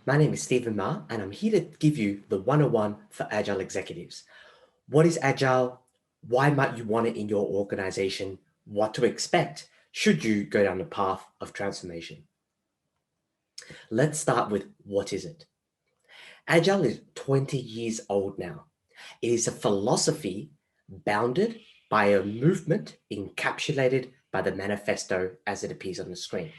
My name is Stephen Ma, and I'm here to give you the 101 for Agile executives. What is Agile? Why might you want it in your organization? What to expect should you go down the path of transformation? Let's start with what is it? Agile is 20 years old now. It is a philosophy bounded by a movement encapsulated by the manifesto as it appears on the screen.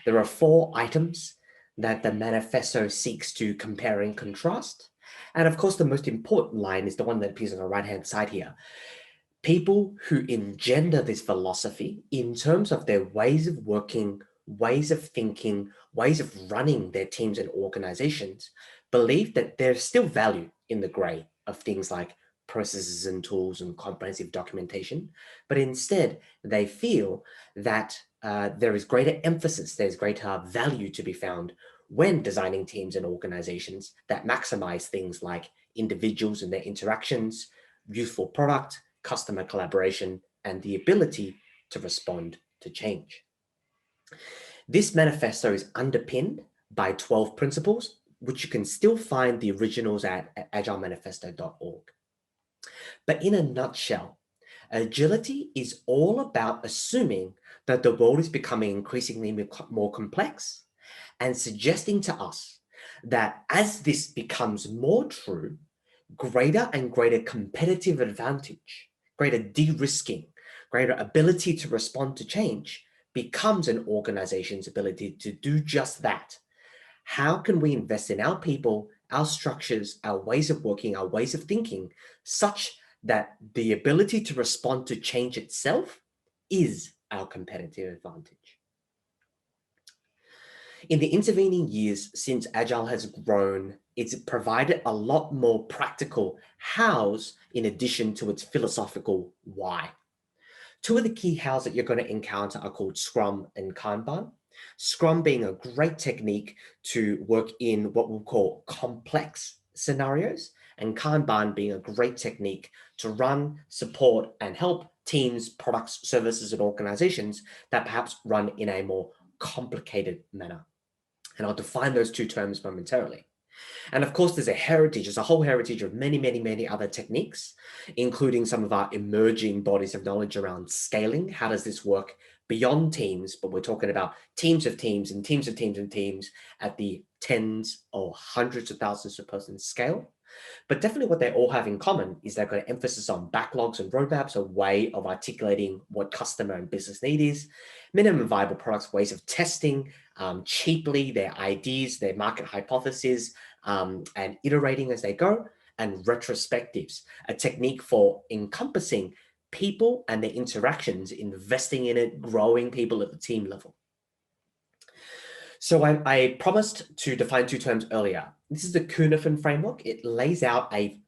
There are 4 items that the manifesto seeks to compare and contrast. And of course, the most important line is the one that appears on the right-hand side here. People who engender this philosophy in terms of their ways of working, ways of thinking, ways of running their teams and organizations believe that there's still value in the gray of things like processes and tools and comprehensive documentation, but instead they feel that there is greater emphasis, there's greater value to be found when designing teams and organizations that maximize things like individuals and their interactions, useful product, customer collaboration, and the ability to respond to change. This manifesto is underpinned by 12 principles, which you can still find the originals at agilemanifesto.org. But in a nutshell, agility is all about assuming that the world is becoming increasingly more complex and suggesting to us that as this becomes more true, greater and greater competitive advantage, greater de-risking, greater ability to respond to change becomes an organization's ability to do just that. How can we invest in our people, our structures, our ways of working, our ways of thinking, such that the ability to respond to change itself is our competitive advantage? In the intervening years since Agile has grown, it's provided a lot more practical hows in addition to its philosophical why. 2 of the key hows that you're going to encounter are called Scrum and Kanban. Scrum being a great technique to work in what we'll call complex scenarios, and Kanban being a great technique to run, support, and help teams, products, services, and organizations that perhaps run in a more complicated manner. And I'll define those 2 terms momentarily. And of course, there's a whole heritage of many, many, many other techniques, including some of our emerging bodies of knowledge around scaling. How does this work beyond teams? But we're talking about teams of teams and teams of teams and teams at the tens or hundreds of thousands of persons scale. But definitely what they all have in common is they've got an emphasis on backlogs and roadmaps, a way of articulating what customer and business need is, minimum viable products, ways of testing cheaply their ideas, their market hypotheses, and iterating as they go, and retrospectives, a technique for encompassing people and their interactions, investing in it, growing people at the team level. So I promised to define 2 terms earlier. This is the Kuhnefen framework. It lays out a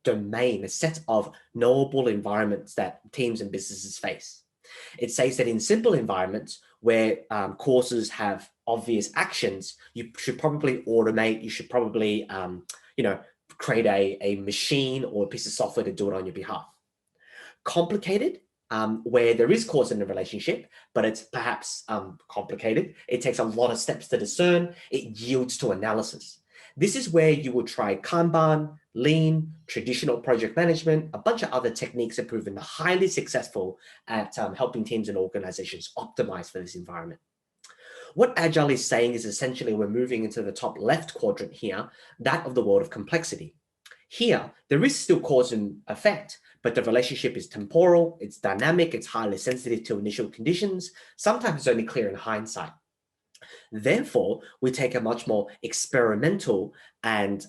domain, a set of knowable environments that teams and businesses face. It says that in simple environments where courses have obvious actions, you should probably automate, you should probably create a machine or a piece of software to do it on your behalf. Complicated, where there is cause in the relationship, but it's perhaps complicated. It takes a lot of steps to discern. It yields to analysis. This is where you will try Kanban, Lean, traditional project management. A bunch of other techniques have proven highly successful at helping teams and organizations optimize for this environment. What Agile is saying is essentially we're moving into the top left quadrant here, that of the world of complexity. Here, there is still cause and effect, but the relationship is temporal, it's dynamic, it's highly sensitive to initial conditions, sometimes it's only clear in hindsight. Therefore, we take a much more experimental and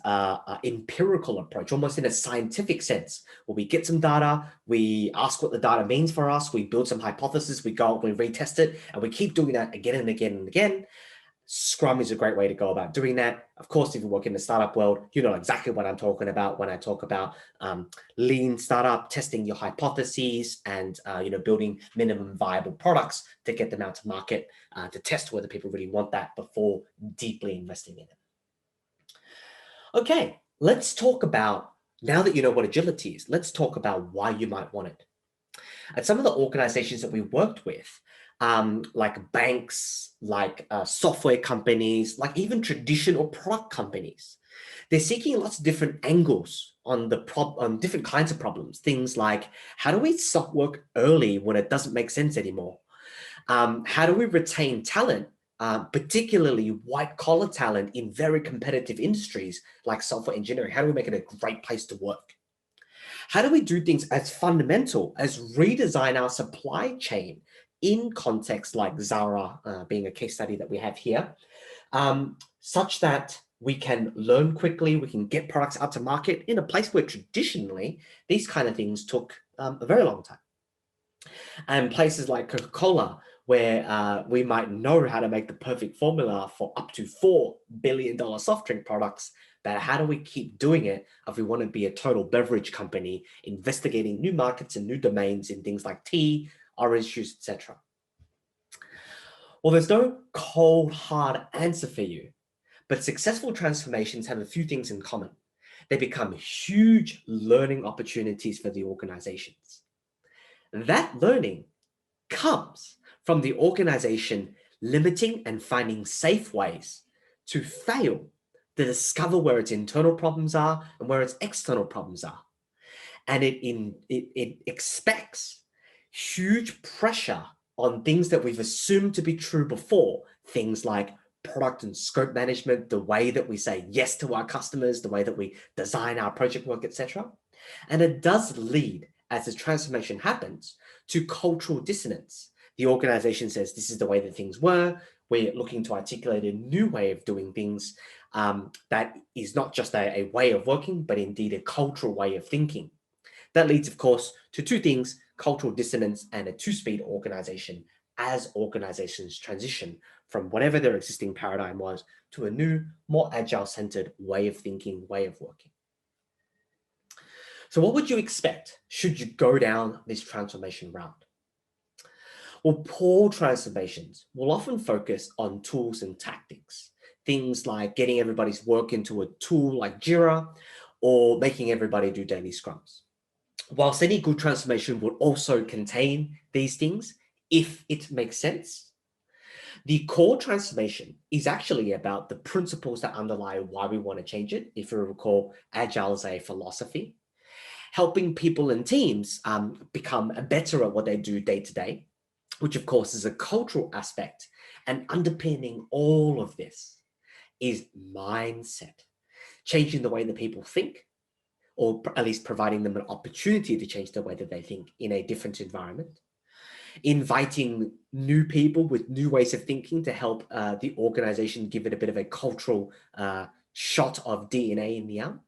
empirical approach, almost in a scientific sense, where we get some data, we ask what the data means for us, we build some hypotheses, we go, we retest it, and we keep doing that again and again and again. Scrum is a great way to go about doing that. Of course, if you work in the startup world, you know exactly what I'm talking about when I talk about lean startup, testing your hypotheses, and building minimum viable products to get them out to market, to test whether people really want that before deeply investing in it. Okay, let's talk about, now that you know what agility is, let's talk about why you might want it. At some of the organizations that we worked with, like banks, like software companies, like even traditional product companies. They're seeking lots of different angles on on different kinds of problems. Things like, how do we stop work early when it doesn't make sense anymore? How do we retain talent, particularly white collar talent in very competitive industries like software engineering? How do we make it a great place to work? How do we do things as fundamental as redesign our supply chain in contexts like Zara, being a case study that we have here, such that we can learn quickly, we can get products out to market in a place where traditionally these kind of things took a very long time. And places like Coca-Cola, where we might know how to make the perfect formula for up to $4 billion soft drink products, but how do we keep doing it if we want to be a total beverage company, investigating new markets and new domains in things like tea, orange juice, etc.? Well, there's no cold, hard answer for you, but successful transformations have a few things in common. They become huge learning opportunities for the organizations. That learning comes from the organization limiting and finding safe ways to fail, to discover where its internal problems are and where its external problems are. And it expects huge pressure on things that we've assumed to be true before, things like product and scope management, the way that we say yes to our customers, the way that we design our project work, etc. And it does lead, as this transformation happens, to cultural dissonance. The organization says, this is the way that things were. We're looking to articulate a new way of doing things that is not just a way of working, but indeed a cultural way of thinking. That leads, of course, to two things: cultural dissonance and a two-speed organization, as organizations transition from whatever their existing paradigm was to a new, more agile-centered way of thinking, way of working. So what would you expect should you go down this transformation route? Well, poor transformations will often focus on tools and tactics, things like getting everybody's work into a tool like Jira or making everybody do daily scrums. Whilst any good transformation would also contain these things, if it makes sense, the core transformation is actually about the principles that underlie why we want to change it. If you recall, Agile is a philosophy, helping people and teams become better at what they do day to day, which of course is a cultural aspect. And underpinning all of this is mindset, changing the way that people think, or at least providing them an opportunity to change the way that they think in a different environment, inviting new people with new ways of thinking to help the organization give it a bit of a cultural shot of DNA in the arm.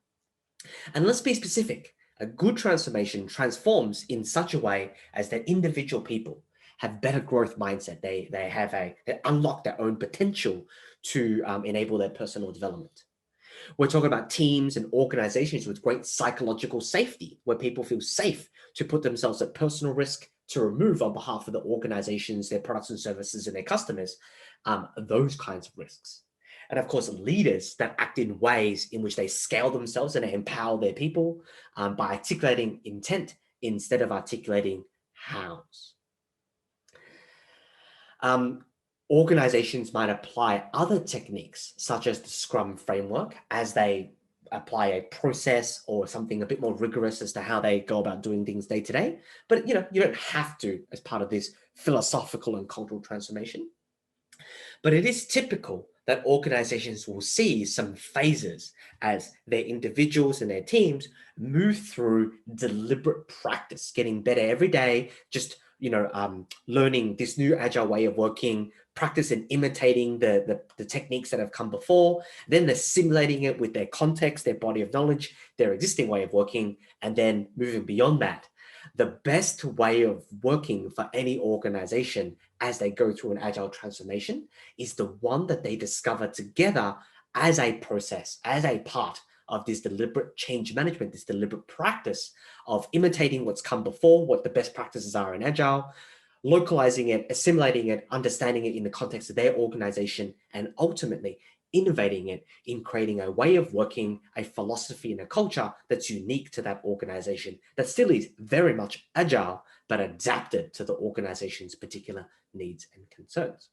And let's be specific. A good transformation transforms in such a way as that individual people have better growth mindset. They unlock their own potential to enable their personal development. We're talking about teams and organizations with great psychological safety, where people feel safe to put themselves at personal risk to remove on behalf of the organizations, their products and services, and their customers, those kinds of risks. And of course, leaders that act in ways in which they scale themselves and empower their people by articulating intent instead of articulating hows. Organizations might apply other techniques, such as the Scrum framework, as they apply a process or something a bit more rigorous as to how they go about doing things day to day. But you don't have to as part of this philosophical and cultural transformation. But it is typical that organizations will see some phases as their individuals and their teams move through deliberate practice, getting better every day, just learning this new agile way of working, practice and imitating the techniques that have come before. Then they're simulating it with their context, their body of knowledge, their existing way of working, and then moving beyond that. The best way of working for any organization as they go through an agile transformation is the one that they discover together as a process, as a part of this deliberate change management, this deliberate practice of imitating what's come before, what the best practices are in Agile, localizing it, assimilating it, understanding it in the context of their organization, and ultimately innovating it in creating a way of working, a philosophy, and a culture that's unique to that organization, that still is very much agile, but adapted to the organization's particular needs and concerns.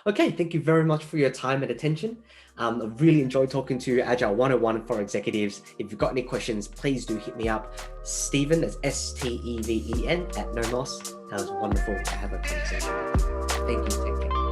Okay, thank you very much for your time and attention. I really enjoyed talking to you, Agile 101 for executives. If you've got any questions, please do hit me up. Steven, that's Steven @ Nomos. That was wonderful to have a conversation with you. Thank you. Take care.